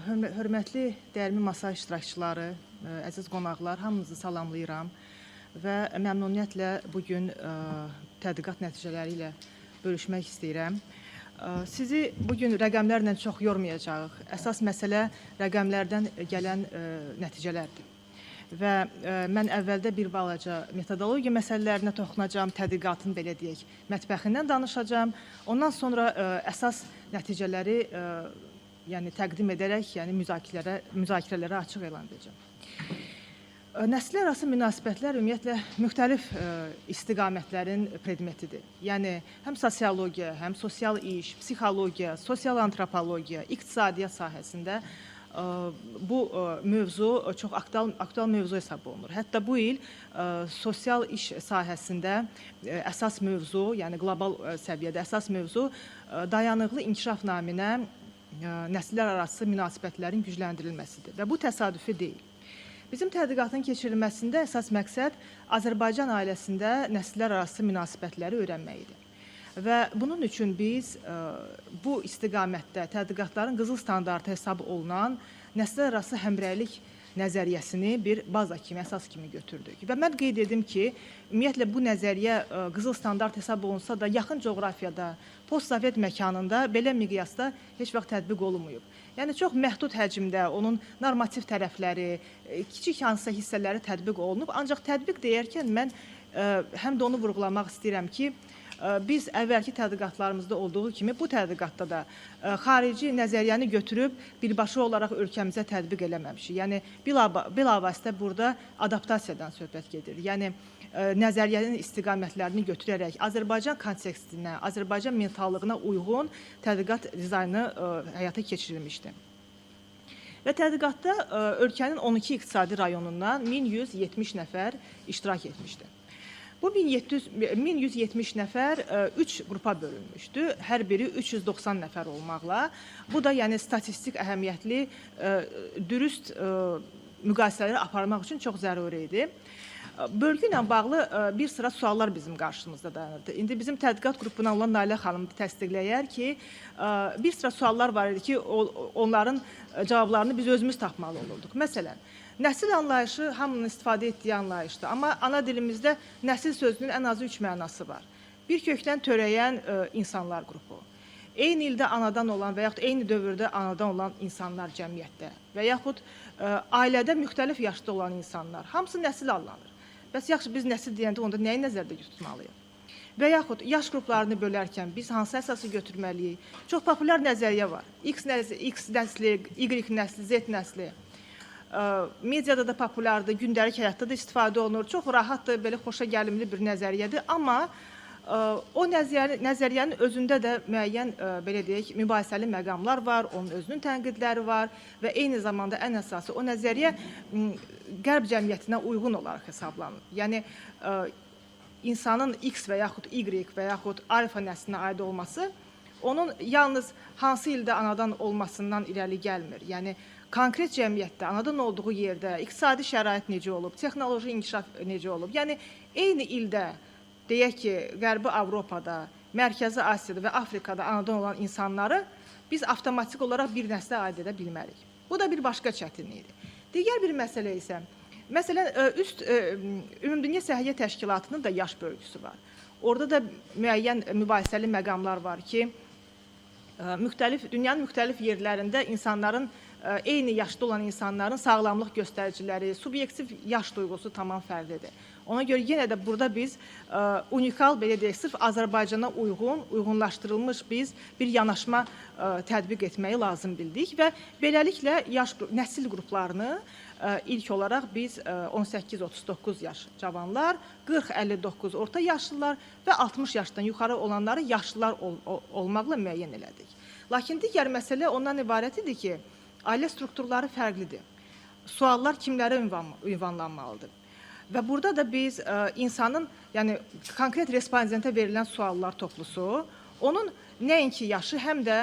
Hörmətli, dəyərli masa iştirakçıları, əziz qonaqlar, hamınızı salamlayıram və məmnuniyyətlə bugün tədqiqat nəticələri ilə bölüşmək istəyirəm. Sizi bugün rəqəmlərlə çox yormayacağıq. Əsas məsələ rəqəmlərdən gələn nəticələrdir. Və mən əvvəldə bir balaca metodologiya məsələlərinə toxunacağım, tədqiqatın, belə deyək, mətbəxindən danışacağım. Ondan sonra əsas nəticələri təqdim edərək, müzakirələrə açıq elan edəcəm. Nəsillər arası münasibətlər ümumiyyətlə müxtəlif istiqamətlərin predmetidir. Yəni, həm sosiologiya, həm sosial iş, psixologiya, sosial antropologiya, iqtisadiyyat sahəsində bu mövzu çox aktual mövzu hesab olunur. Hətta bu il sosial iş sahəsində əsas mövzu, yəni qlobal səviyyədə əsas mövzu dayanıqlı inkişaf naminə nəsillər arası münasibətlərin gücləndirilməsidir və bu təsadüfi deyil. Bizim tədqiqatın keçirilməsində əsas məqsəd Azərbaycan ailəsində nəsillər arası münasibətləri öyrənməkdir. Və bunun üçün biz bu istiqamətdə tədqiqatların qızıl standartı hesab olunan nəsillər arası həmrəylik nəzəriyyəsini bir baza kimi, əsas kimi götürdük. Və mən qeyd edim ki, ümumiyyətlə bu nəzəriyyə qızıl standart hesab olunsa da, yaxın coğrafiyada, postsovet məkanında belə miqyasda heç vaxt tətbiq olunmayıb. Yəni, çox məhdud həcmdə onun normativ tərəfləri, kiçik hansısa hissələri tətbiq olunub. Ancaq tətbiq deyərkən mən həm də onu vurğulamaq istəyirəm ki, biz əvvəlki tədqiqatlarımızda olduğu kimi bu tədqiqatda da xarici nəzəriyyəni götürüb birbaşa olaraq ölkəmizə tətbiq eləməmişik. Yəni, bilavasitə burada adaptasiyadan söhbət gedir. Yəni, nəzəriyyənin istiqamətlərini götürərək Azərbaycan kontekstinə, Azərbaycan mentallığına uyğun tədqiqat dizaynı həyata keçirilmişdir. Və tədqiqatda ölkənin 12 iqtisadi rayonundan 1170 nəfər iştirak etmişdir. Bu 1170 nəfər 3 qrupa bölünmüşdü. Hər biri 390 nəfər olmaqla. Bu da yəni statistik əhəmiyyətli, dürüst müqayisələri aparmaq üçün çox zəruri idi. Bölgü ilə bağlı bir sıra suallar bizim qarşımızda dayanırdı. İndi bizim tədqiqat qrupundan olan Nailə xanım təsdiqləyər ki, bir sıra suallar var idi ki, onların cavablarını biz özümüz tapmalı olurduq. Məsələn, nəsil anlayışı hamının istifadə etdiyi anlayışdır. Amma ana dilimizdə nəsil sözünün ən azı 3 mənası var. Bir kökdən törəyən insanlar qrupu, eyni ildə anadan olan və yaxud eyni dövrdə anadan olan insanlar cəmiyyətdə və yaxud ailədə müxtəlif yaşda olan insanlar, hamısı nəsil adlanır. Bəs yaxşı, biz nəsil deyəndə onda nəyi nəzərdə tutmalıyıq? Və yaxud yaş qruplarını bölərkən biz hansı əsası götürməliyik? Çox populyar nəzəriyyə var. X nəsli, Y nəsli, Z nəsli. Mediada da populyardır, gündəlik həyatda da istifadə olunur. Çox rahatdır, belə xoşa gəlimli bir nəzəriyyədir. Amma o nəzəriyyənin özündə də müəyyən, belə deyək, mübahisəli məqamlar var, onun özünün tənqidləri var və eyni zamanda ən əsası o nəzəriyyə qərb cəmiyyətinə uyğun olaraq hesablanır. Yəni, insanın X və yaxud Y və yaxud alfa nəslinə aid olması onun yalnız hansı ildə anadan olmasından irəli gəlmir. Yəni, konkret cəmiyyətdə, anadan olduğu yerdə iqtisadi şərait necə olub, texnoloji inkişaf necə olub. Yəni, eyni ildə, deyək ki, Qərbi Avropada, Mərkəzi Asiyada və Afrikada anadan olan insanları biz avtomatik olaraq bir nəslə aid edə bilmərik. Bu da bir başqa çətinlikdir. Digər bir məsələ isə, məsələn, Ümumdünya Səhiyyə Təşkilatının da yaş bölgüsü var. Orada da müəyyən mübahisəli məqamlar var ki, dünyanın müxtəlif yerlərində insanların, eyni yaşda olan insanların sağlamlıq göstəriciləri, subyektiv yaş duyğusu tamam fərqlidir. Ona görə yenə də burada biz unikal, belə deyək, sırf Azərbaycana uyğunlaşdırılmış biz bir yanaşma tətbiq etməyi lazım bildik və beləliklə nəsil qruplarını ilk olaraq biz 18-39 yaş cavanlar, 40-59 orta yaşlılar və 60 yaşdan yuxarı olanları yaşlılar olmaqla müəyyən elədik. Lakin digər məsələ ondan ibarət idi ki, ailə strukturları fərqlidir. Suallar kimlərə ünvanlanmalıdır? Və burada da biz insanın, yəni konkret respondentə verilən suallar toplusu, onun nəinki yaşı, həm də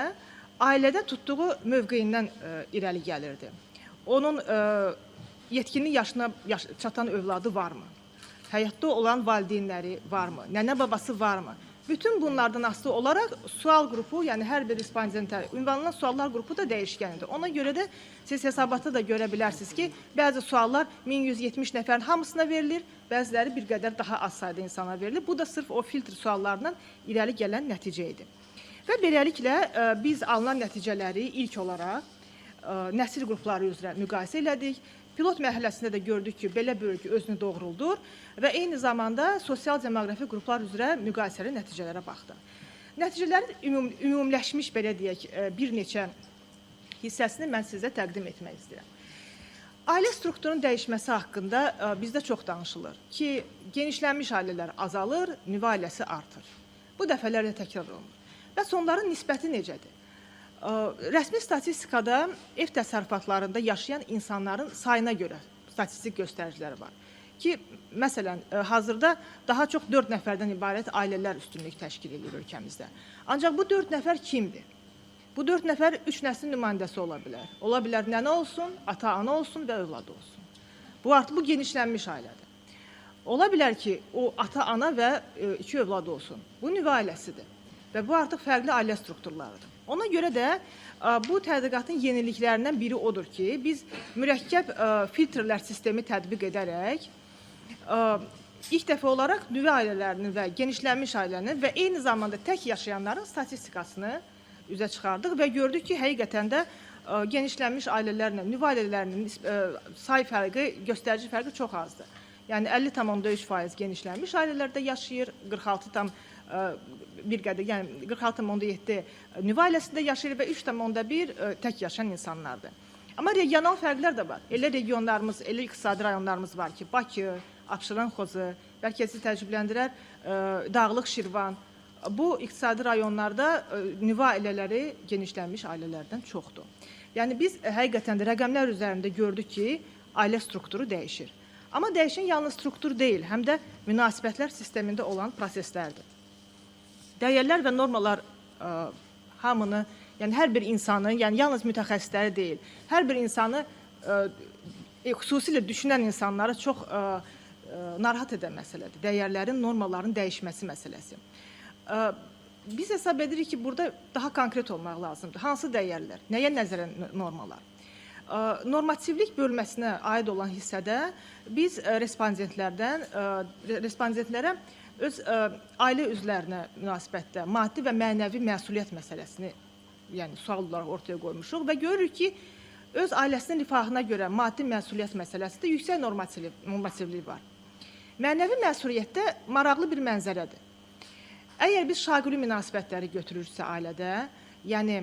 ailədə tutduğu mövqeyindən irəli gəlirdi. Onun yetkinlik yaşına çatan övladı varmı? Həyatda olan valideynləri varmı? Nənə babası varmı? Bütün bunlardan asılı olaraq sual qrupu, yəni hər bir respondentə ünvanlanan suallar qrupu da dəyişkəndir. Ona görə də siz hesabatda da görə bilərsiniz ki, bəzi suallar 1170 nəfərin hamısına verilir, bəziləri bir qədər daha az sayda insana verilir. Bu da sırf o filtr suallarından irəli gələn nəticə idi. Və beləliklə biz alınan nəticələri ilk olaraq nəsil qrupları üzrə müqayisə elədik. Pilot mərhələsində də gördük ki, belə bölgü özünü doğruldur və eyni zamanda sosial-demoqrafi qruplar üzrə müqayisəli nəticələrə baxdı. Nəticələrin ümumiləşmiş, belə deyək, bir neçə hissəsini mən sizə təqdim etmək istəyirəm. Ailə strukturunun dəyişməsi haqqında bizdə çox danışılır ki, genişlənmiş ailələr azalır, nüvə ailəsi artır. Bu dəfələrlə təkrar olunur. Bəs onların nisbəti necədir? Rəsmi statistikada ev təsərrüfatlarında yaşayan insanların sayına görə statistik göstəriciləri var. Ki, məsələn, hazırda daha çox 4 nəfərdən ibarət ailələr üstünlük təşkil edir ölkəmizdə. Ancaq bu 4 nəfər kimdir? Bu 4 nəfər 3 nəslin nümayəndəsi ola bilər. Ola bilər nənə olsun, ata-ana olsun və övlad olsun. Bu artıq bu genişlənmiş ailədir. Ola bilər ki, o ata-ana və 2 övlad olsun. Bu nüvə ailəsidir və bu artıq fərqli ailə strukturlarıdır. Ona görə də bu tədqiqatın yeniliklərindən biri odur ki, biz mürəkkəb filtrlər sistemi tətbiq edərək ilk dəfə olaraq nüvə ailələrinin və genişlənmiş ailənin və eyni zamanda tək yaşayanların statistikasını üzə çıxardıq və gördük ki, həqiqətən də genişlənmiş ailələrlə nüvə ailələrinin say fərqi, göstərici fərqi çox azdır. Yəni 50,3% genişlənmiş ailələrdə yaşayır, 46,7 nüvə ailəsində yaşayır və 3,1 tək yaşayan insanlardır. Amma regional fərqlər də var. Elə regionlarımız, elə iqtisadi rayonlarımız var ki, Bakı, Abşeron, Xozu, bəlkə sizi təəccübləndirər, Dağlıq, Şirvan. Bu iqtisadi rayonlarda nüvə ailələri genişlənmiş ailələrdən çoxdur. Yəni biz həqiqətən də rəqəmlər üzərində gördük ki, ailə strukturu dəyişir. Amma dəyişən yalnız struktur deyil, həm də münasibətlər sistemində olan proseslərdir. Dəyərlər və normalar hamını, yəni hər bir insanı, yəni yalnız mütəxəssisləri deyil, hər bir insanı, xüsusilə düşünən insanları çox narahat edən məsələdir. Dəyərlərin, normaların dəyişməsi məsələsi. Biz hesab edirik ki, burada daha konkret olmaq lazımdır. Hansı dəyərlər, nəyə nəzərən normalar? Normativlik bölməsinə aid olan hissədə biz respondentlərə öz ailə üzvlərinə münasibətdə maddi və mənəvi məsuliyyət məsələsini, yəni sual olaraq ortaya qoymuşuq və görürük ki, öz ailəsinin rifahına görə maddi məsuliyyət məsələsində yüksək normativlik var. Mənəvi məsuliyyətdə maraqlı bir mənzərədir. Əgər biz şaquli münasibətləri götürürsə ailədə, yəni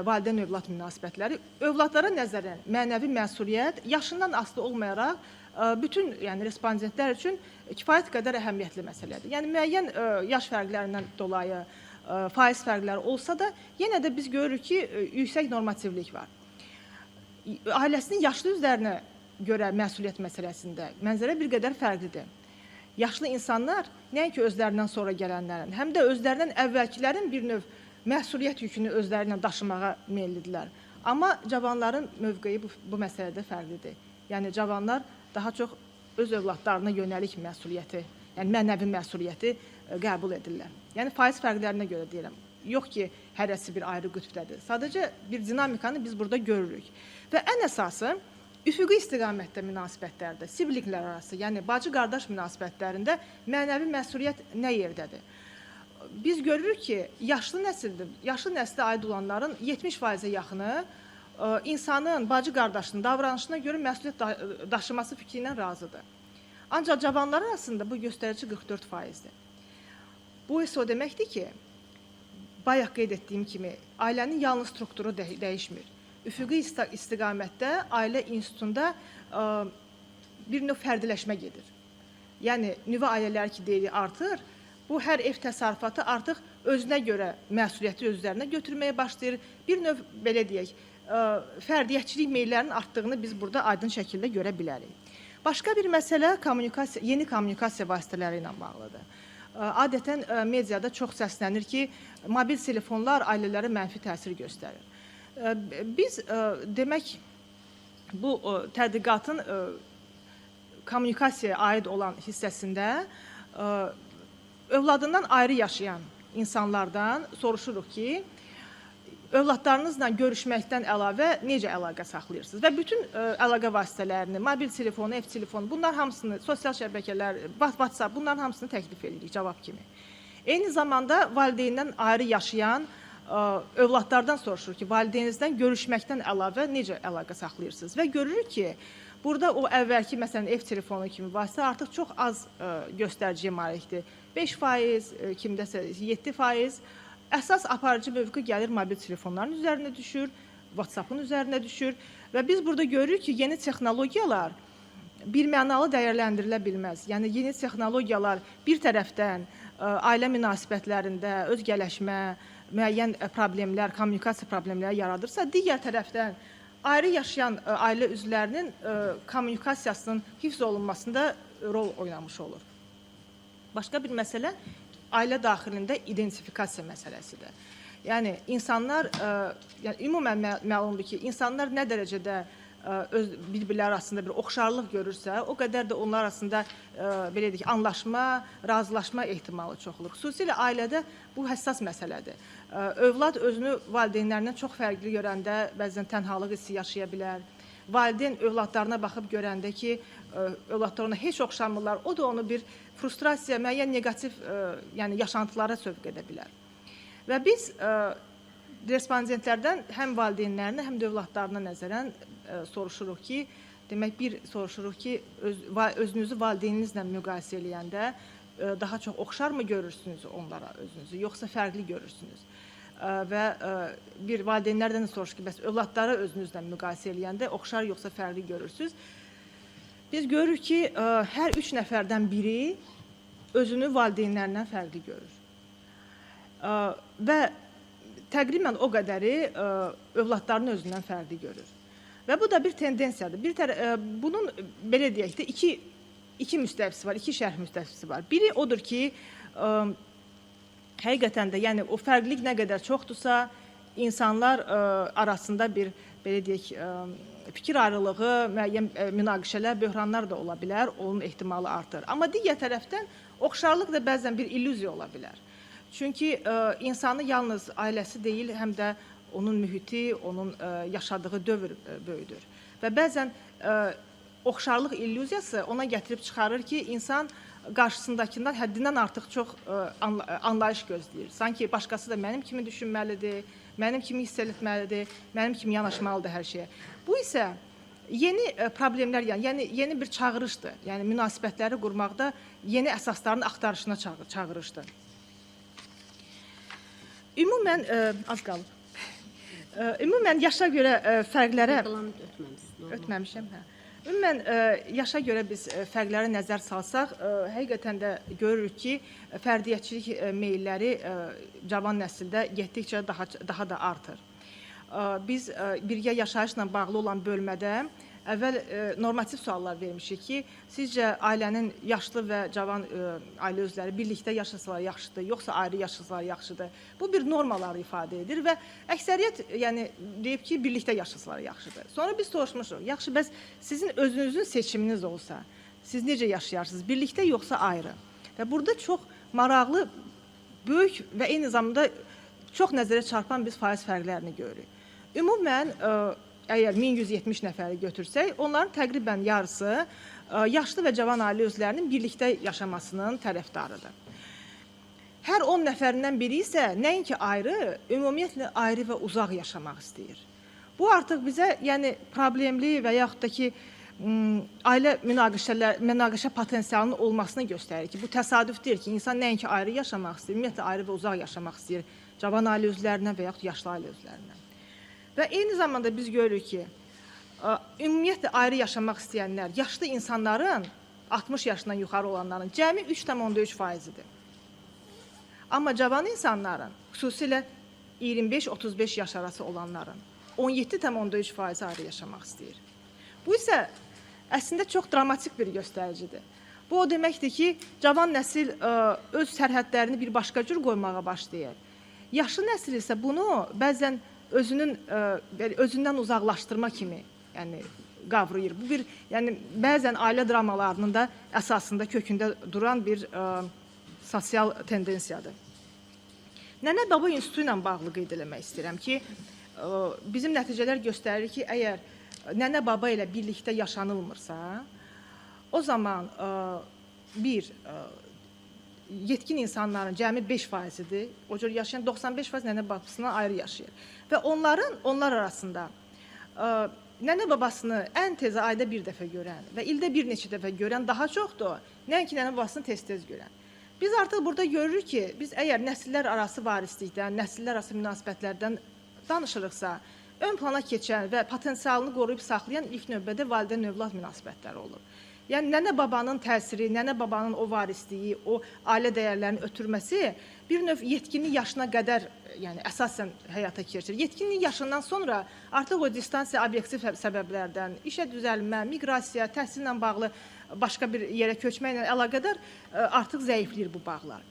valideyn-övlad münasibətləri, övladlara nəzərən mənəvi məsuliyyət yaşından asılı olmayaraq bütün respondentlər üçün kifayət qədər əhəmiyyətli məsələdir. Yəni müəyyən yaş fərqlərindən dolayı faiz fərqləri olsa da, yenə də biz görürük ki, yüksək normativlik var. Ailəsinin yaşlı üzvlərinə görə məsuliyyət məsələsində mənzərə bir qədər fərqlidir. Yaşlı insanlar nəinki özlərindən sonra gələnlərin, həm də özlərindən əvvəlkilərin bir növ məsuliyyət yükünü özlərinə daşımağa meyillidirlər. Amma cavanların mövqeyi bu məsələdə fərqlidir. Yəni cavanlar daha çox öz övladlarına yönəlik məsuliyyəti, yəni mənəvi məsuliyyəti qəbul edirlər. Yəni faiz fərqlərinə görə deyirəm. Yox ki, hərəsi bir ayrı qütbdədir. Sadəcə bir dinamikanı biz burada görürük. Və ən əsası üfüqi istiqamətdə münasibətlərdə, sibliklər arası, yəni bacı-qardaş münasibətlərində mənəvi məsuliyyət nə yerdədir? Biz görürük ki, yaşlı nəslə aid olanların 70%-ə yaxını insanın, bacı-qardaşının davranışına görə məsuliyyət daşıması fikri ilə razıdır. Ancaq cavanlar arasında bu göstərici 44%-dir. Bu isə o deməkdir ki, bayaq qeyd etdiyim kimi, ailənin yalnız strukturu dəyişmir. Üfüqi istiqamətdə ailə institutunda bir növ fərdiləşmə gedir. Yəni, nüvə ailələri ki, deyirik, artır. Bu, hər ev təsərrüfatı artıq özünə görə məsuliyyəti özlərinə götürməyə başlayır. Bir növ, belə deyək, fərdiyyətçilik meyllərinin artdığını biz burada aydın şəkildə görə bilərik. Başqa bir məsələ yeni kommunikasiya vasitələri ilə bağlıdır. Adətən mediada çox səslənir ki, mobil telefonlar ailələrə mənfi təsir göstərir. Biz, demək, bu tədqiqatın kommunikasiyaya aid olan hissəsində övladından ayrı yaşayan insanlardan soruşuruq ki, övladlarınızla görüşməkdən əlavə necə əlaqə saxlayırsınız və bütün əlaqə vasitələrini, mobil telefonu, ev telefonu, bunlar hamısını, sosial şəbəkələr, WhatsApp, bunların hamısını təklif edirik cavab kimi. Eyni zamanda valideyndən ayrı yaşayan övladlardan soruşur ki, valideyninizdən görüşməkdən əlavə necə əlaqə saxlayırsınız və görürük ki, burada o əvvəlki, məsələn, ev telefonu kimi vasitə artıq çox az göstəriciyə malikdir. 5%, kimdəsə 7%. Əsas aparıcı mövqe gəlir mobil telefonların üzərinə düşür, WhatsApp-ın üzərinə düşür və biz burada görürük ki, yeni texnologiyalar birmənalı dəyərləndirilə bilməz. Yəni, yeni texnologiyalar bir tərəfdən ailə münasibətlərində özgələşmə, müəyyən problemlər, kommunikasiya problemləri yaradırsa, digər tərəfdən ayrı yaşayan ailə üzvlərinin kommunikasiyasının hifz olunmasında rol oynamış olur. Başqa bir məsələ ailə daxilində identifikasiya məsələsidir. Yəni, insanlar, ümumən məlumdur ki, insanlar nə dərəcədə bir-birləri arasında bir oxşarlıq görürsə, o qədər də onlar arasında belə deyək, anlaşma, razılaşma ehtimalı çox olur. Xüsusilə ailədə bu həssas məsələdir. Övlad özünü valideynlərindən çox fərqli görəndə bəzən tənhalıq hissi yaşaya bilər. Valideyn övladlarına baxıb görəndə ki, övladlar ona heç oxşamırlar, o da onu bir frustrasiya, müəyyən negativ yaşantılara sövq edə bilər. Və biz respondentlərdən həm valideynlərinə, həm də övladlarına nəzərən soruşuruq ki, demək soruşuruq ki, özünüzü valideyninizlə müqayisə eləyəndə daha çox oxşarmı görürsünüz onlara özünüzü, yoxsa fərqli görürsünüz? Və bir valideynlərdən soruşur ki, bəs övladları özünüzlə müqayisə eləyəndə oxşar yoxsa fərqli görürsünüz? Biz görürük ki, hər 3 nəfərdən biri özünü valideynlərindən fərqli görür. Və təqribən o qədəri övladlarının özündən fərqli görür. Və bu da bir tendensiyadır. Bunun, belə deyək də, iki müstəvisi var, iki şərh müstəvisi var. Biri odur ki, həqiqətən də, yəni o fərqlilik nə qədər çoxdursa, insanlar arasında bir, belə deyək, fikir ayrılığı, müəyyən münaqişələr, böhranlar da ola bilər, onun ehtimalı artır. Amma digər tərəfdən oxşarlıq da bəzən bir illüziya ola bilər. Çünki insanı yalnız ailəsi deyil, həm də onun mühiti, onun yaşadığı dövr böyüdür. Və bəzən oxşarlıq illüziyası ona gətirib çıxarır ki, insan qarşısındakından həddindən artıq çox anlayış gözləyir. Sanki başqası da mənim kimi düşünməlidir, mənim kimi hiss etməlidir, mənim kimi yanaşmalıdır hər şeyə. Bu isə yeni problemlər, yəni yeni bir çağırışdır. Yəni münasibətləri qurmaqda yeni əsasların axtarışına çağırışdır. Ümumən, az qalıb. Ümumən yaşa görə fərqlərə... Ötməmişəm, hə. Ümumən, yaşa görə biz fərqlərə nəzər salsaq, həqiqətən də görürük ki, fərdiyyətçilik meyilləri cavan nəsildə getdikcə daha da artır. Biz birgə yaşayışla bağlı olan bölmədə əvvəl normativ suallar vermişik ki, sizcə ailənin yaşlı və cavan ailə üzvləri birlikdə yaşasalar yaxşıdır, yoxsa ayrı yaşasalar yaxşıdır? Bu bir normaları ifadə edir və əksəriyyət deyib ki, birlikdə yaşasalar yaxşıdır. Sonra biz soruşmuşuq, yaxşı, bəs sizin özünüzün seçiminiz olsa, siz necə yaşayarsınız, birlikdə yoxsa ayrı? Və burada çox maraqlı, böyük və eyni zamanda çox nəzərə çarpan biz faiz fərqlərini görürük. Ümumən, əgər 1170 nəfəri götürsək, onların təqribən yarısı yaşlı və cavan ailə üzvlərinin birlikdə yaşamasının tərəfdarıdır. Hər 10 nəfərindən biri isə nəinki ayrı, ümumiyyətlə ayrı və uzaq yaşamaq istəyir. Bu artıq bizə problemli və yaxud da ki, ailə münaqişə potensialının olmasını göstərir ki, bu təsadüf deyil ki, insan nəinki ayrı yaşamaq istəyir, ümumiyyətlə ayrı və uzaq yaşamaq istəyir cavan ailə üzvlərindən və yaxud yaşlı ailə üzvlərindən. Və eyni zamanda biz görürük ki, ümumiyyətlə ayrı yaşamaq istəyənlər, yaşlı insanların, 60 yaşından yuxarı olanların cəmi 3,3%-dir. Amma cavan insanların, xüsusilə 25-35 yaş arası olanların 17,3% ayrı yaşamaq istəyir. Bu isə əslində çox dramatik bir göstəricidir. Bu o deməkdir ki, cavan nəsil öz sərhədlərini bir başqa cür qoymağa başlayır. Yaşlı nəsil isə bunu bəzən özündən uzaqlaşdırma kimi qavrayır. Bu bir, bəzən ailə dramalarının da əsasında, kökündə duran bir sosial tendensiyadır. Nənə Baba İnstitutu ilə bağlı qeyd eləmək istəyirəm ki, bizim nəticələr göstərir ki, əgər nənə baba ilə birlikdə yaşanılmırsa, o zaman yetkin insanların cəmi 5%-dir. O cür yaşayan 95% nənə babasından ayrı yaşayır. Və onlar arasında nənə babasını ən tez ayda bir dəfə görən və ildə bir neçə dəfə görən daha çoxdur, nəinki nənə babasını tez-tez görən. Biz artıq burada görürük ki, biz əgər nəsillər arası varislikdən, nəsillər arası münasibətlərdən danışırıqsa, ön plana keçən və potensialını qoruyub saxlayan ilk növbədə valideyn-övlad münasibətləri olur. Yəni, nənə babanın təsiri, nənə babanın o varisliyi, o ailə dəyərlərinin ötürməsi bir növ yetkinlik yaşına qədər əsasən həyata keçirir. Yetkinlik yaşından sonra artıq o distansiya obyektiv səbəblərdən, işə düzəlmə, miqrasiya, təhsillə bağlı başqa bir yerə köçməklə əlaqədar artıq zəifləyir bu bağlar.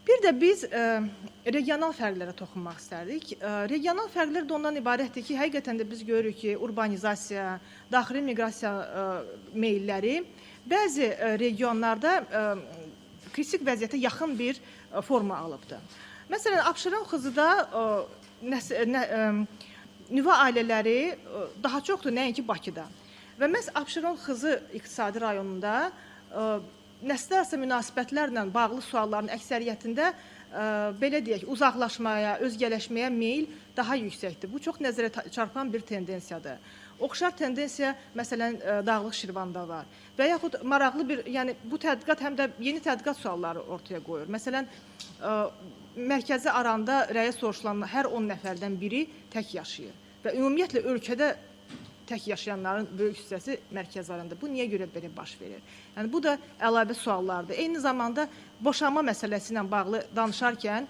Bir də biz regional fərqlərə toxunmaq istərdik. Regional fərqlər də ondan ibarətdir ki, həqiqətən də biz görürük ki, urbanizasiya, daxili miqrasiya meylləri bəzi regionlarda kritik vəziyyətə yaxın bir forma alıbdır. Məsələn, Abşeron Xızıda nüvə ailələri daha çoxdur, nəinki Bakıda. Və məhz Abşeron Xızı iqtisadi rayonunda nəslər arası münasibətlərlə bağlı sualların əksəriyyətində belə deyək, uzaqlaşmaya, özgələşməyə meyl daha yüksəkdir. Bu çox nəzərə çarpan bir tendensiyadır. Oxşar tendensiya, məsələn, Dağlıq Şirvanda var. Və yaxud maraqlı bir, yəni bu tədqiqat həm də yeni tədqiqat sualları ortaya qoyur. Məsələn, mərkəzi aranda rəyə soruşulan hər 10 nəfərdən biri tək yaşayır. Və ümumiyyətlə ölkədə tək yaşayanların böyük hissəsi mərkəz arasında. Bu niyə görə belə baş verir? Yəni, bu da əlavə suallardır. Eyni zamanda boşanma məsələsi ilə bağlı danışarkən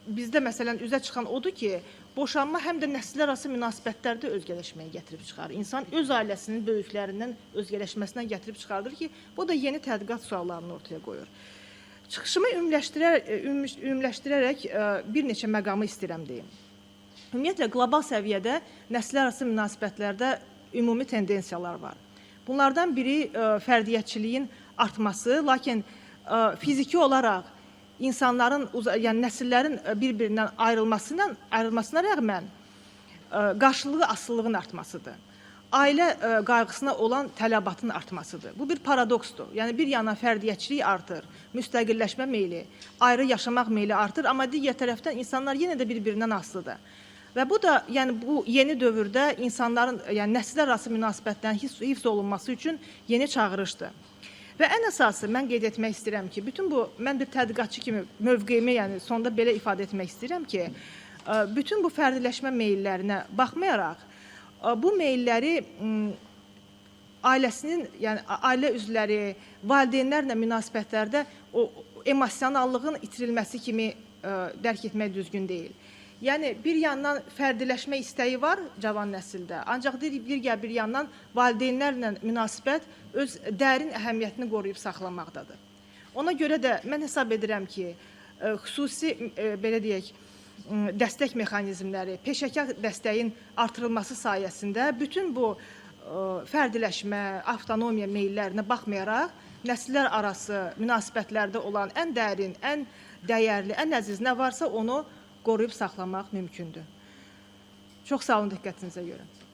bizdə məsələn üzə çıxan odur ki, boşanma həm də nəsillər arası münasibətlərdə özgələşməyə gətirib çıxarır. İnsan öz ailəsinin böyüklərindən özgələşməsinə gətirib çıxardır ki, bu da yeni tədqiqat suallarını ortaya qoyur. Çıxışımı ümumləşdirərək bir neçə məqamı istəyirəm deyim. Ümumiyyətlə, qlobal səviyyədə nəsillər arası münasibətlərdə ümumi tendensiyalar var. Bunlardan biri fərdiyyətçiliyin artması, lakin fiziki olaraq insanların, yəni nəsillərin bir-birindən ayrılmasına rəğmən qarşılığı asılılığın artmasıdır. Ailə qayğısına olan tələbatın artmasıdır. Bu bir paradoksdur. Yəni, bir yana fərdiyyətçilik artır, müstəqilləşmə meyli, ayrı yaşamaq meyli artır, amma digər tərəfdən insanlar yenə də bir-birindən asılıdır. Və bu da, yəni bu yeni dövrdə insanların, yəni nəsillər arası münasibətlərin hifz olunması üçün yeni çağırışdır. Və ən əsası mən qeyd etmək istəyirəm ki, bütün bu, mən bir tədqiqatçı kimi mövqeyimi, yəni sonda belə ifadə etmək istəyirəm ki, bütün bu fərdiləşmə meyillərinə baxmayaraq, bu meyilləri ailəsinin, yəni ailə üzvləri, valideynlərlə münasibətlərdə o emosionallığın itirilməsi kimi dərk etmək düzgün deyil. Yəni, bir yandan fərdiləşmə istəyi var cavan nəsildə, ancaq digər bir yandan valideynlərlə münasibət öz dərin əhəmiyyətini qoruyub saxlamaqdadır. Ona görə də mən hesab edirəm ki, xüsusi, belə deyək, dəstək mexanizmləri, peşəkar dəstəyin artırılması sayəsində bütün bu fərdiləşmə, avtonomiya meyillərinə baxmayaraq, nəsillər arası münasibətlərdə olan ən dərin, ən dəyərli, ən əziz nə varsa onu qoruyub saxlamaq mümkündür. Çox sağ olun diqqətinizə görə.